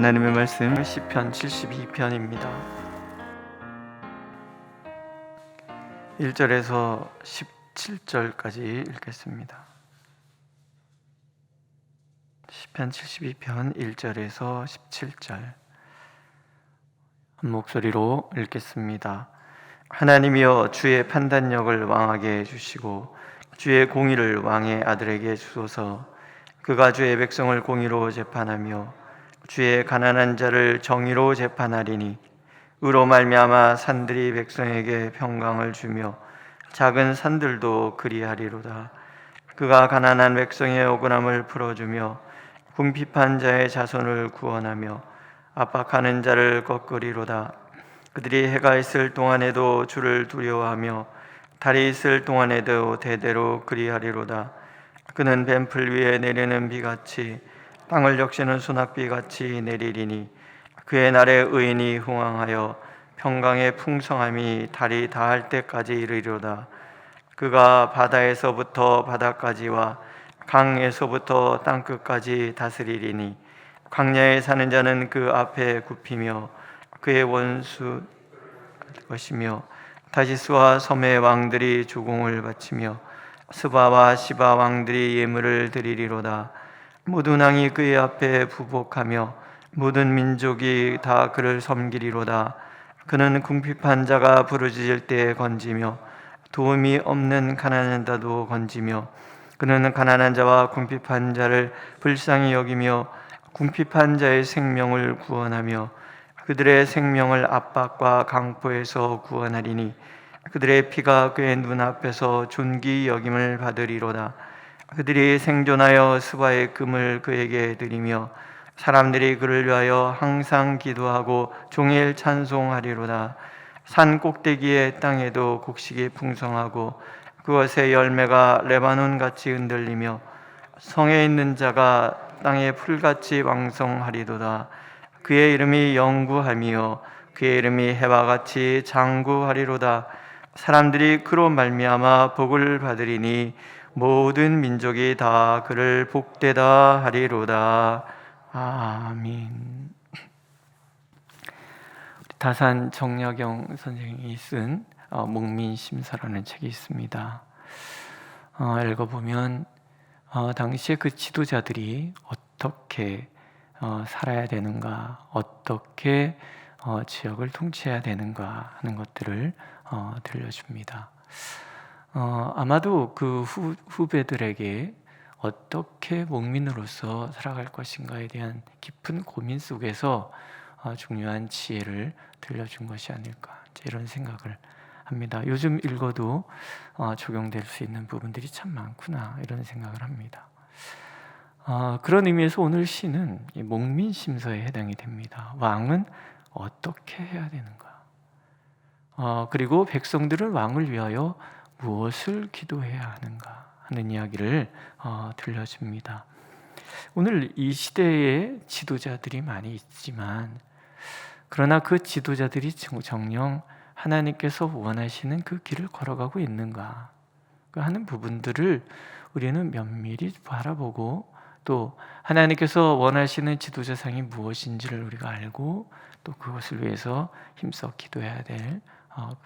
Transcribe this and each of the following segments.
하나님의 말씀 시편 72편입니다. 1절에서 17절까지 읽겠습니다. 시편 72편 1절에서 17절 한 목소리로 읽겠습니다. 하나님이여, 주의 판단력을 왕에게 해주시고 주의 공의를 왕의 아들에게 주소서. 그가 주의 백성을 공의로 재판하며 주의 가난한 자를 정의로 재판하리니, 의로 말미암아 산들이 백성에게 평강을 주며 작은 산들도 그리하리로다. 그가 가난한 백성의 억울함을 풀어주며 궁핍한 자의 자손을 구원하며 압박하는 자를 꺾으리로다. 그들이 해가 있을 동안에도 주를 두려워하며 달이 있을 동안에도 대대로 그리하리로다. 그는 뱀풀 위에 내리는 비같이 땅을 적시는 소낙비같이 내리리니, 그의 날에 의인이 흥왕하여 평강의 풍성함이 달이 다할 때까지 이르리로다. 그가 바다에서부터 바다까지와 강에서부터 땅끝까지 다스리리니, 광야에 사는 자는 그 앞에 굽히며 그의 원수 것이며, 다시스와 섬의 왕들이 주공을 바치며 스바와 시바 왕들이 예물을 드리리로다. 모든 왕이 그의 앞에 부복하며 모든 민족이 다 그를 섬기리로다. 그는 궁핍한 자가 부르짖을 때 건지며 도움이 없는 가난한 자도 건지며, 그는 가난한 자와 궁핍한 자를 불쌍히 여기며 궁핍한 자의 생명을 구원하며 그들의 생명을 압박과 강포에서 구원하리니, 그들의 피가 그의 눈앞에서 존귀 여김을 받으리로다. 그들이 생존하여 스바의 금을 그에게 드리며 사람들이 그를 위하여 항상 기도하고 종일 찬송하리로다. 산 꼭대기의 땅에도 곡식이 풍성하고 그것의 열매가 레바논같이 흔들리며 성에 있는 자가 땅의 풀같이 왕성하리도다. 그의 이름이 영구하며 그의 이름이 해와같이 장구하리로다. 사람들이 그로 말미암아 복을 받으리니 모든 민족이 다 그를 복되다 하리로다. 아멘. 다산 정약용 선생이 쓴 목민심서라는 책이 있습니다. 읽어보면 당시에 그 지도자들이 어떻게 살아야 되는가, 어떻게 지역을 통치해야 되는가 하는 것들을 들려줍니다. 아마도 그 후배들에게 어떻게 목민으로서 살아갈 것인가에 대한 깊은 고민 속에서 중요한 지혜를 들려준 것이 아닐까, 이런 생각을 합니다. 요즘 읽어도 적용될 수 있는 부분들이 참 많구나, 이런 생각을 합니다. 그런 의미에서 오늘 시는 목민심서에 해당이 됩니다. 왕은 어떻게 해야 되는가, 그리고 백성들은 왕을 위하여 무엇을 기도해야 하는가 하는 이야기를 들려줍니다. 오늘 이 시대에 지도자들이 많이 있지만, 그러나 그 지도자들이 정녕 하나님께서 원하시는 그 길을 걸어가고 있는가 하는 부분들을 우리는 면밀히 바라보고, 또 하나님께서 원하시는 지도자상이 무엇인지를 우리가 알고 또 그것을 위해서 힘써 기도해야 될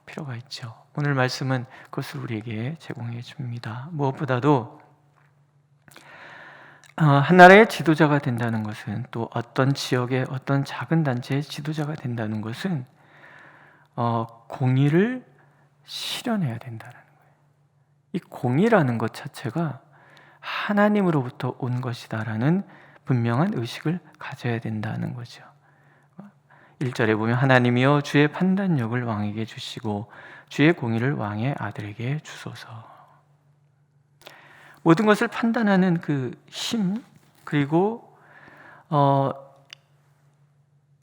필요가 있죠. 오늘 말씀은 그것을 우리에게 제공해 줍니다. 무엇보다도 한 나라의 지도자가 된다는 것은, 또 어떤 지역의 어떤 작은 단체의 지도자가 된다는 것은 공의를 실현해야 된다는 거예요. 이 공의라는 것 자체가 하나님으로부터 온 것이다라는 분명한 의식을 가져야 된다는 거죠. 1절에 보면 하나님이여, 주의 판단력을 왕에게 주시고 주의 공의를 왕의 아들에게 주소서. 모든 것을 판단하는 그 힘, 그리고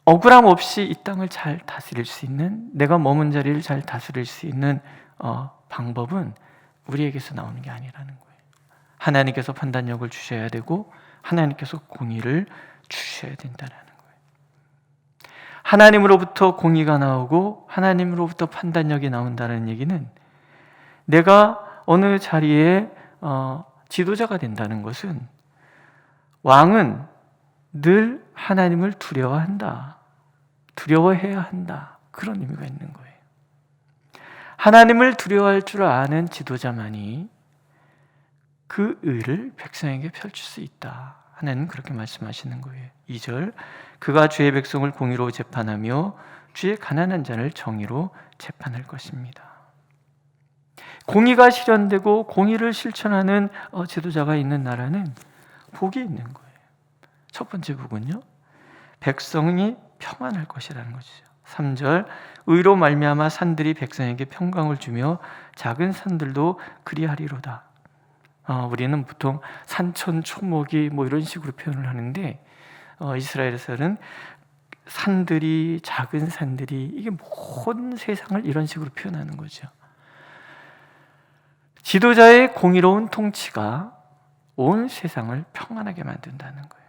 억울함 없이 이 땅을 잘 다스릴 수 있는, 내가 머문 자리를 잘 다스릴 수 있는 방법은 우리에게서 나오는 게 아니라는 거예요. 하나님께서 판단력을 주셔야 되고 하나님께서 공의를 주셔야 된다는 거예요. 하나님으로부터 공의가 나오고 하나님으로부터 판단력이 나온다는 얘기는, 내가 어느 자리에 지도자가 된다는 것은, 왕은 늘 하나님을 두려워한다, 두려워해야 한다, 그런 의미가 있는 거예요. 하나님을 두려워할 줄 아는 지도자만이 그 의를 백성에게 펼칠 수 있다. 하나님은 그렇게 말씀하시는 거예요. 2절, 그가 주의 백성을 공의로 재판하며 주의 가난한 자를 정의로 재판할 것입니다. 공의가 실현되고 공의를 실천하는 지도자가 있는 나라는 복이 있는 거예요. 첫 번째 복은요, 백성이 평안할 것이라는 것이죠. 3절, 의로 말미암아 산들이 백성에게 평강을 주며 작은 산들도 그리하리로다. 우리는 보통 산천 초목이 이런 식으로 표현을 하는데, 이스라엘에서는 산들이, 작은 산들이, 이게 모든 세상을 이런 식으로 표현하는 거죠. 지도자의 공의로운 통치가 온 세상을 평안하게 만든다는 거예요.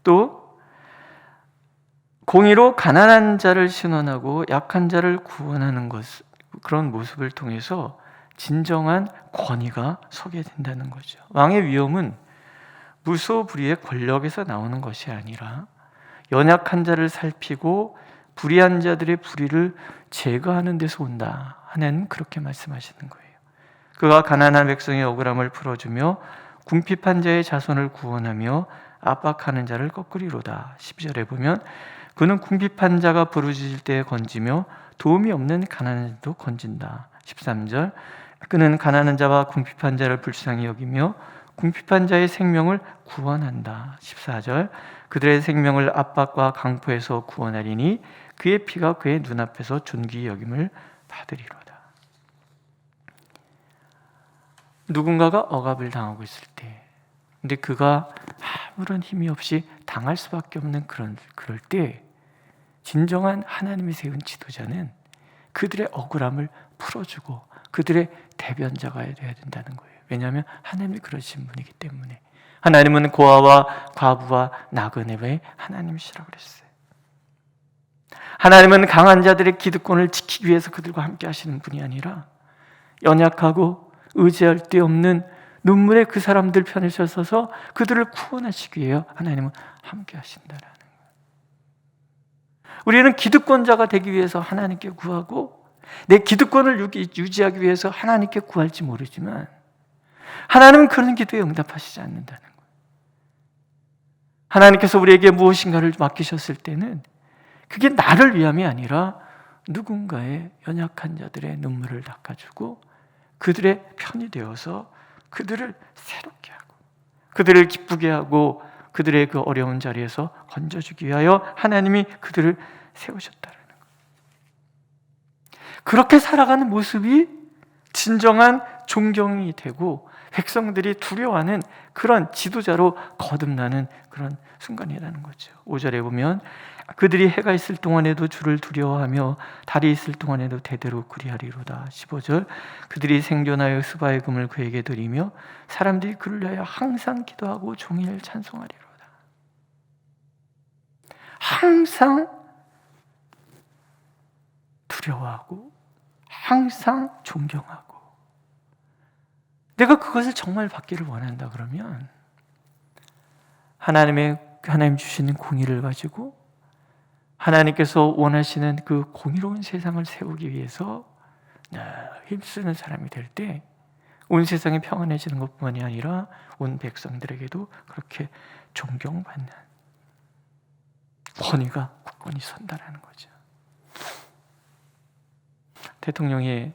또 공의로 가난한 자를 신원하고 약한 자를 구원하는 그런 모습을 통해서 진정한 권위가 서게 된다는 거죠. 왕의 위엄은 무소불위의 권력에서 나오는 것이 아니라 연약한 자를 살피고 불의한 자들의 불의를 제거하는 데서 온다. 하나님은 그렇게 말씀하시는 거예요. 그가 가난한 백성의 억울함을 풀어주며 궁핍한 자의 자손을 구원하며 압박하는 자를 꺾으리로다. 10절에 보면 그는 궁핍한 자가 부르짖을 때 건지며 도움이 없는 가난한 자도 건진다. 13절, 그는 가난한 자와 궁핍한 자를 불쌍히 여기며 궁핍한 자의 생명을 구원한다. 14절, 그들의 생명을 압박과 강포에서 구원하리니 그의 피가 그의 눈앞에서 존귀히 여김을 받으리로다. 누군가가 억압을 당하고 있을 때, 근데 그가 아무런 힘이 없이 당할 수밖에 없는 그럴 때 진정한 하나님이 세운 지도자는 그들의 억울함을 풀어주고 그들의 대변자가 되어야 된다는 거예요. 왜냐하면 하나님이 그러신 분이기 때문에. 하나님은 고아와 과부와 나그네의 하나님이시라고 그랬어요. 하나님은 강한 자들의 기득권을 지키기 위해서 그들과 함께 하시는 분이 아니라 연약하고 의지할 데 없는 눈물의 그 사람들 편에 서서 그들을 구원하시기 위해 하나님은 함께 하신다라는 거예요. 우리는 기득권자가 되기 위해서 하나님께 구하고 내 기득권을 유지하기 위해서 하나님께 구할지 모르지만 하나님은 그런 기도에 응답하시지 않는다는 거예요. 하나님께서 우리에게 무엇인가를 맡기셨을 때는 그게 나를 위함이 아니라 누군가의 연약한 자들의 눈물을 닦아주고 그들의 편이 되어서 그들을 새롭게 하고 그들을 기쁘게 하고 그들의 그 어려운 자리에서 건져주기 위하여 하나님이 그들을 세우셨다는 거예요. 그렇게 살아가는 모습이 진정한 존경이 되고 백성들이 두려워하는 그런 지도자로 거듭나는 그런 순간이라는 거죠. 5절에 보면 그들이 해가 있을 동안에도 주를 두려워하며 달이 있을 동안에도 대대로 그리하리로다. 15절, 그들이 생존하여 스바의 금을 그에게 드리며 사람들이 그를 위하여 항상 기도하고 종일 찬송하리로다. 항상 두려워하고 항상 존경하고, 내가 그것을 정말 받기를 원한다 그러면 하나님 주시는 공의를 가지고 하나님께서 원하시는 그 공의로운 세상을 세우기 위해서 힘쓰는 사람이 될 때 온 세상이 평안해지는 것뿐만이 아니라 온 백성들에게도 그렇게 존경받는 권위가 굳건히 선다라는 거죠. 대통령의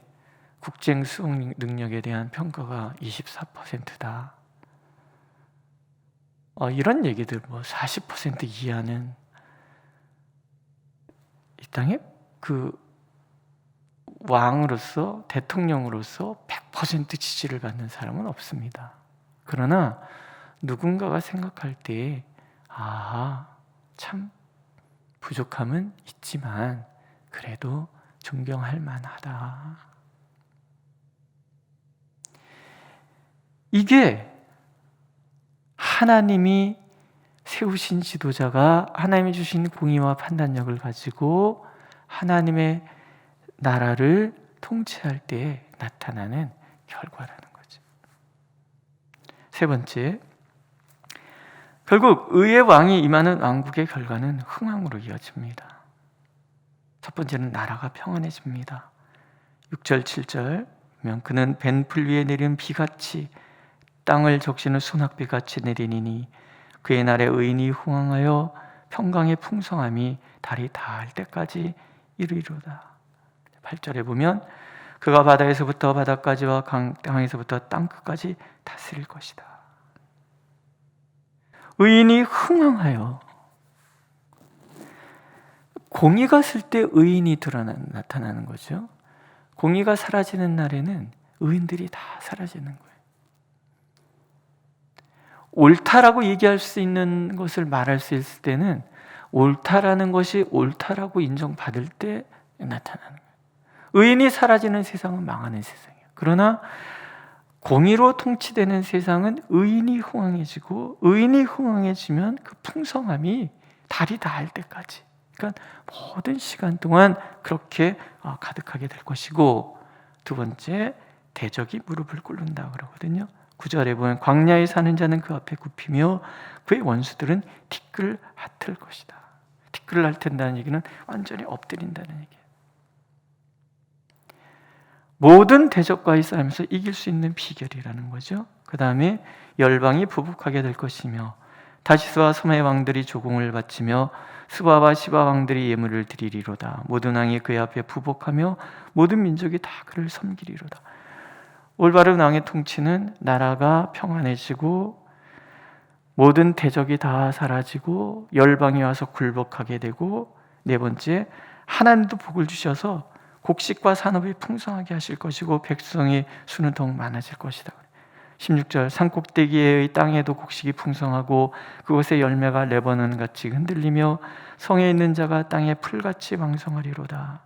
국정 수행 능력에 대한 평가가 24%다. 이런 얘기들 40% 이하는 이 땅에 그 왕으로서 대통령으로서 100% 지지를 받는 사람은 없습니다. 그러나 누군가가 생각할 때 참 부족함은 있지만 그래도 존경할 만하다. 이게 하나님이 세우신 지도자가 하나님이 주신 공의와 판단력을 가지고 하나님의 나라를 통치할 때 나타나는 결과라는 거죠. 세 번째, 결국 의의 왕이 임하는 왕국의 결과는 흥왕으로 이어집니다. 첫 번째는 나라가 평안해집니다. 6절 7절 보면 그는 벤풀 위에 내린 비같이 땅을 적시는 소낙비같이 내리니 그의 날에 의인이 흥왕하여 평강의 풍성함이 달이 닿을 때까지 이르리로다. 8절에 보면 그가 바다에서부터 바다까지와 땅에서부터 땅끝까지 다스릴 것이다. 의인이 흥왕하여, 공의가 쓸 때 의인이 나타나는 거죠. 공의가 사라지는 날에는 의인들이 다 사라지는 거예요. 옳다라고 얘기할 수 있는 것을 말할 수 있을 때는 옳다라는 것이 옳다라고 인정받을 때 나타나는 거예요. 의인이 사라지는 세상은 망하는 세상이에요. 그러나 공의로 통치되는 세상은 의인이 흥왕해지고, 의인이 흥왕해지면 그 풍성함이 달이 닿을 때까지, 그러니까 모든 시간 동안 그렇게 가득하게 될 것이고, 두 번째, 대적이 무릎을 꿇는다 그러거든요. 9절에 보면 광야에 사는 자는 그 앞에 굽히며 그의 원수들은 티끌을 핥을 것이다. 티끌을 핥는다는 얘기는 완전히 엎드린다는 얘기예요. 모든 대적과의 싸움에서 이길 수 있는 비결이라는 거죠. 그 다음에 열방이 부복하게 될 것이며 다시스와 소메 왕들이 조공을 바치며 수바와 시바 왕들이 예물을 드리리로다. 모든 왕이 그의 앞에 부복하며 모든 민족이 다 그를 섬기리로다. 올바른 왕의 통치는 나라가 평안해지고 모든 대적이 다 사라지고 열방이 와서 굴복하게 되고, 네 번째, 하나님도 복을 주셔서 곡식과 산업이 풍성하게 하실 것이고 백성의 수는 더욱 많아질 것이다. 16절 산꼭대기의 땅에도 곡식이 풍성하고 그곳의 열매가 레바논같이 흔들리며 성에 있는 자가 땅에 풀같이 왕성하리로다.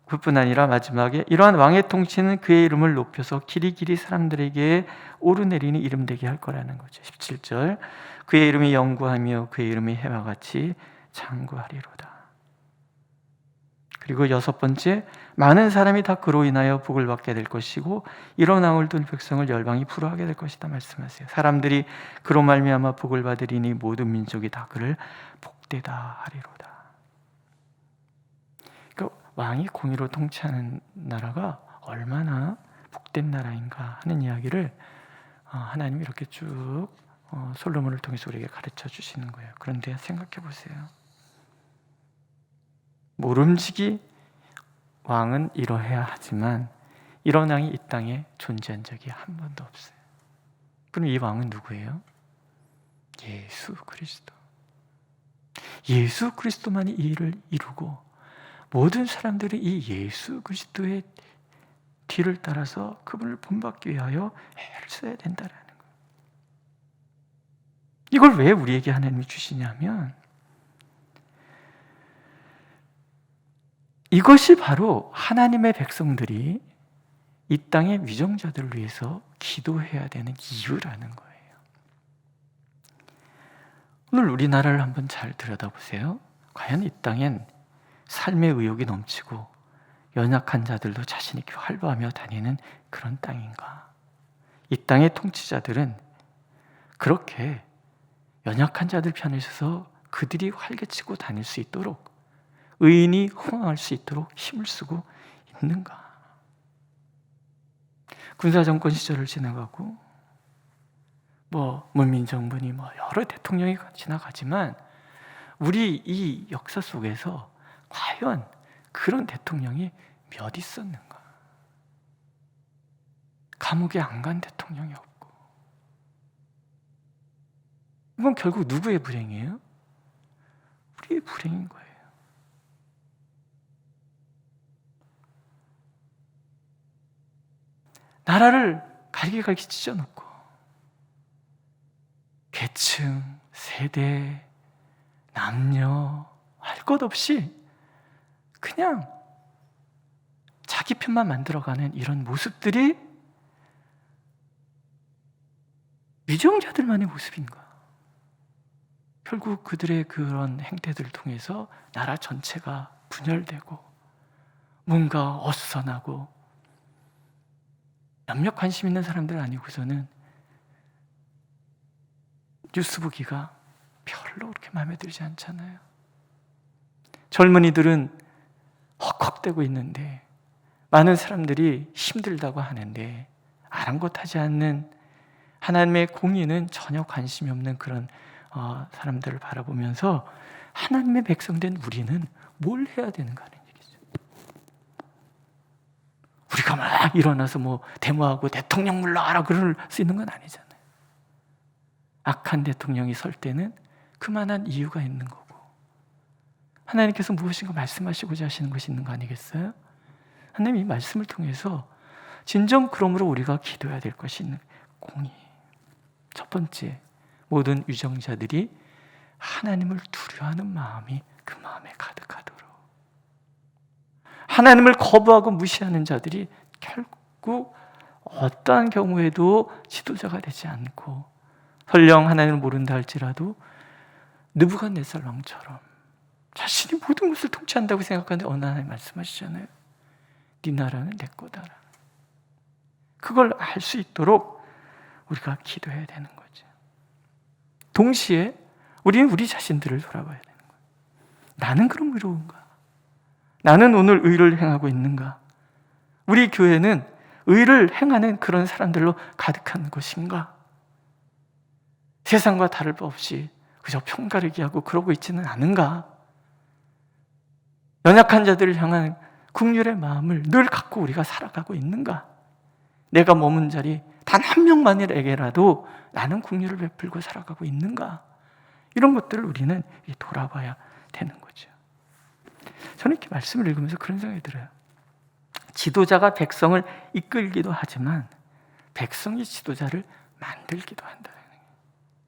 그뿐 아니라 마지막에 이러한 왕의 통치는 그의 이름을 높여서 길이길이 사람들에게 오르내리니 이름되게 할 거라는 거죠. 17절 그의 이름이 영구하며 그의 이름이 해와 같이 장구하리로다. 그리고 여섯 번째, 많은 사람이 다 그로 인하여 복을 받게 될 것이고 이런 왕을 둔 백성을 열방이 부러워하게 될 것이다 말씀하세요. 사람들이 그로 말미암아 복을 받으리니 모든 민족이 다 그를 복되다 하리로다. 그러니까 왕이 공의로 통치하는 나라가 얼마나 복된 나라인가 하는 이야기를 하나님이 이렇게 쭉 솔로몬을 통해서 우리에게 가르쳐 주시는 거예요. 그런데 생각해 보세요. 모름지기 왕은 이러해야 하지만 이런 왕이 이 땅에 존재한 적이 한 번도 없어요. 그럼 이 왕은 누구예요? 예수 그리스도. 예수 그리스도만이 이 일을 이루고 모든 사람들이 이 예수 그리스도의 뒤를 따라서 그분을 본받기 위하여 애를 써야 된다라는 거예요. 이걸 왜 우리에게 하나님이 주시냐면 이것이 바로 하나님의 백성들이 이 땅의 위정자들을 위해서 기도해야 되는 이유라는 거예요. 오늘 우리나라를 한번 잘 들여다보세요. 과연 이 땅엔 삶의 의욕이 넘치고 연약한 자들도 자신 있게 활보하며 다니는 그런 땅인가? 이 땅의 통치자들은 그렇게 연약한 자들 편에 서서 그들이 활개치고 다닐 수 있도록, 의인이 흥황할 수 있도록 힘을 쓰고 있는가? 군사정권 시절을 지나가고 문민정부니 여러 대통령이 지나가지만 우리 이 역사 속에서 과연 그런 대통령이 몇 있었는가? 감옥에 안 간 대통령이 없고. 이건 결국 누구의 불행이에요? 우리의 불행인 거예요. 나라를 갈기갈기 찢어놓고 계층, 세대, 남녀 할 것 없이 그냥 자기 편만 만들어가는 이런 모습들이 위정자들만의 모습인가? 결국 그들의 그런 행태들을 통해서 나라 전체가 분열되고 뭔가 어수선하고 몇몇 관심 있는 사람들 아니고서는 뉴스 보기가 별로 그렇게 마음에 들지 않잖아요. 젊은이들은 헉헉대고 있는데 많은 사람들이 힘들다고 하는데 아랑곳하지 않는 하나님의 공의는 전혀 관심이 없는 그런 사람들을 바라보면서 하나님의 백성된 우리는 뭘 해야 되는가 하는 얘기죠. 우리가 막 일어나서 뭐 데모하고 대통령 물러가라 그럴 수 있는 건 아니잖아요. 악한 대통령이 설 때는 그만한 이유가 있는 거고 하나님께서 무엇인가 말씀하시고자 하시는 것이 있는 거 아니겠어요? 하나님 이 말씀을 통해서 진정 그러므로 우리가 기도해야 될 것이 있는 공의. 첫 번째, 모든 유정자들이 하나님을 두려워하는 마음이 그 마음에 가득하도록. 하나님을 거부하고 무시하는 자들이 결국 어떠한 경우에도 지도자가 되지 않고 설령 하나님을 모른다 할지라도 느부갓네살 왕처럼 자신이 모든 것을 통치한다고 생각하는데 어느 하나님 말씀하시잖아요. 네 나라는 내 거다. 그걸 알 수 있도록 우리가 기도해야 되는 거죠. 동시에 우리는 우리 자신들을 돌아봐야 되는 거예요. 나는 그럼 의로운가? 나는 오늘 의를 행하고 있는가? 우리 교회는 의를 행하는 그런 사람들로 가득한 것인가? 세상과 다를 바 없이 그저 편가르기 하고 그러고 있지는 않은가? 연약한 자들을 향한 긍휼의 마음을 늘 갖고 우리가 살아가고 있는가? 내가 머문 자리 단 한 명만에게라도 나는 긍휼을 베풀고 살아가고 있는가? 이런 것들을 우리는 돌아봐야 되는 거죠. 저는 이렇게 말씀을 읽으면서 그런 생각이 들어요. 지도자가 백성을 이끌기도 하지만 백성이 지도자를 만들기도 한다는 거예요.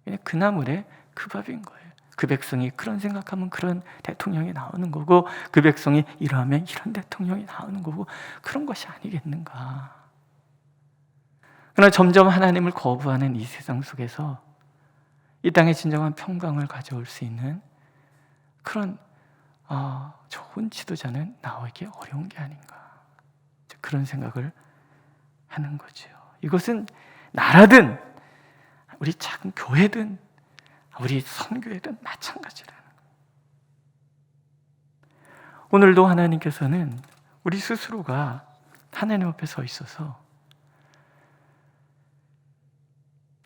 그냥 그 나물에 그 밥인 거예요. 그 백성이 그런 생각하면 그런 대통령이 나오는 거고 그 백성이 이러하면 이런 대통령이 나오는 거고 그런 것이 아니겠는가. 그러나 점점 하나님을 거부하는 이 세상 속에서 이 땅에 진정한 평강을 가져올 수 있는 그런 좋은 지도자는 나오기 어려운 게 아닌가 그런 생각을 하는 거죠. 이것은 나라든 우리 작은 교회든 우리 선교회든 마찬가지라는 거예요. 오늘도 하나님께서는 우리 스스로가 하나님 앞에 서 있어서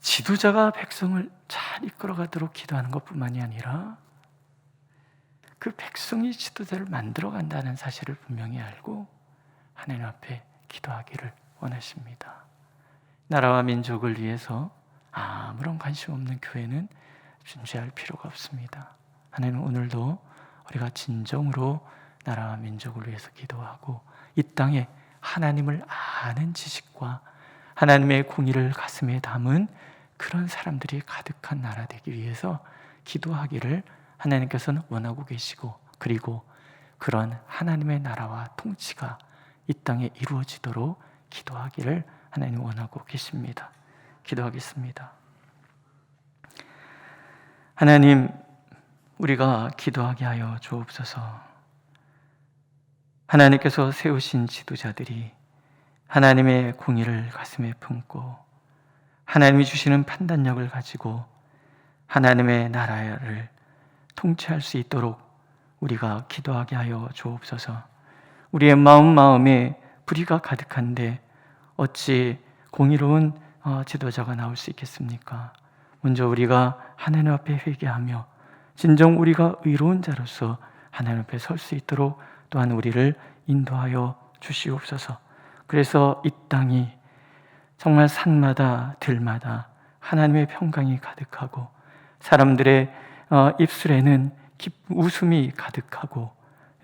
지도자가 백성을 잘 이끌어가도록 기도하는 것뿐만이 아니라 그 백성이 지도자를 만들어간다는 사실을 분명히 알고 하나님 앞에 기도하기를 원하십니다. 나라와 민족을 위해서 아무런 관심 없는 교회는 존재할 필요가 없습니다. 하나님 오늘도 우리가 진정으로 나라와 민족을 위해서 기도하고 이 땅에 하나님을 아는 지식과 하나님의 공의를 가슴에 담은 그런 사람들이 가득한 나라 되기 위해서 기도하기를 하나님께서는 원하고 계시고 그리고 그런 하나님의 나라와 통치가 이 땅에 이루어지도록 기도하기를 하나님 원하고 계십니다. 기도하겠습니다. 하나님, 우리가 기도하게 하여 주옵소서. 하나님께서 세우신 지도자들이 하나님의 공의를 가슴에 품고 하나님이 주시는 판단력을 가지고 하나님의 나라를 통치할 수 있도록 우리가 기도하게 하여 주옵소서. 우리의 마음에 불의가 가득한데 어찌 공의로운 지도자가 나올 수 있겠습니까? 먼저 우리가 하나님 앞에 회개하며 진정 우리가 의로운 자로서 하나님 앞에 설 수 있도록 또한 우리를 인도하여 주시옵소서. 그래서 이 땅이 정말 산마다 들마다 하나님의 평강이 가득하고 사람들의 입술에는 웃음이 가득하고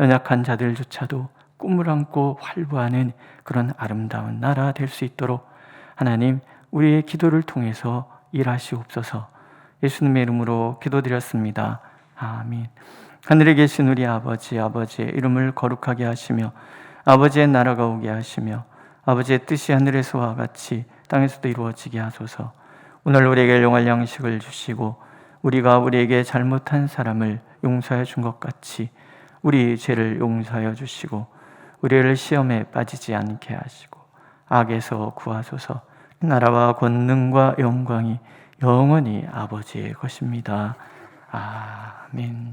연약한 자들조차도 꿈을 안고 활보하는 그런 아름다운 나라 될 수 있도록 하나님 우리의 기도를 통해서 일하시옵소서. 예수님의 이름으로 기도드렸습니다. 아멘. 하늘에 계신 우리 아버지의 이름을 거룩하게 하시며 아버지의 나라가 오게 하시며 아버지의 뜻이 하늘에서와 같이 땅에서도 이루어지게 하소서. 오늘 우리에게 용할 양식을 주시고 우리가 우리에게 잘못한 사람을 용서해 준 것 같이 우리 죄를 용서하여 주시고 우리를 시험에 빠지지 않게 하시고 악에서 구하소서. 나라와 권능과 영광이 영원히 아버지의 것입니다. 아멘.